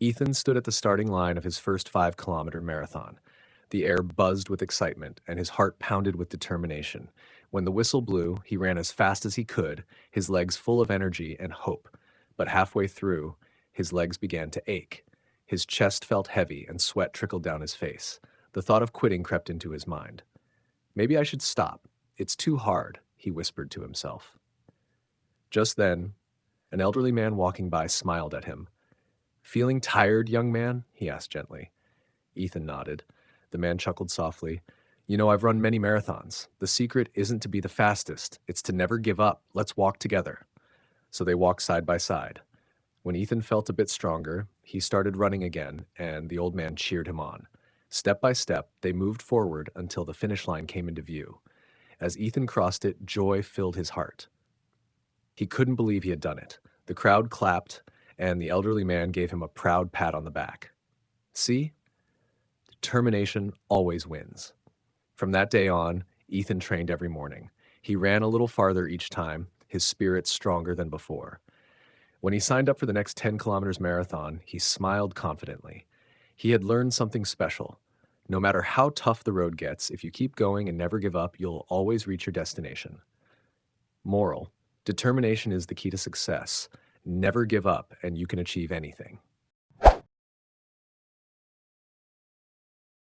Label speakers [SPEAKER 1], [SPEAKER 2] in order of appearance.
[SPEAKER 1] Ethan stood at the starting line of his first 5-kilometer marathon. The air buzzed with excitement, and his heart pounded with determination. When the whistle blew, he ran as fast as he could, his legs full of energy and hope. But halfway through, his legs began to ache. His chest felt heavy, and sweat trickled down his face. The thought of quitting crept into his mind. Maybe I should stop. It's too hard, he whispered to himself. Just then, an elderly man walking by smiled at him. "Feeling tired, young man?" he asked gently. Ethan nodded. The man chuckled softly. "You know, I've run many marathons. The secret isn't to be the fastest, it's to never give up. Let's walk together." So they walked side by side. When Ethan felt a bit stronger, he started running again, and the old man cheered him on. Step by step, they moved forward until the finish line came into view. As Ethan crossed it, joy filled his heart. He couldn't believe he had done it. The crowd clapped, and the elderly man gave him a proud pat on the back. See? Determination always wins. From that day on, Ethan trained every morning. He ran a little farther each time, his spirits stronger than before. When he signed up for the next 10 kilometers marathon, he smiled confidently. He had learned something special. No matter how tough the road gets, if you keep going and never give up, you'll always reach your destination. Moral: determination is the key to success. Never give up, and you can achieve anything.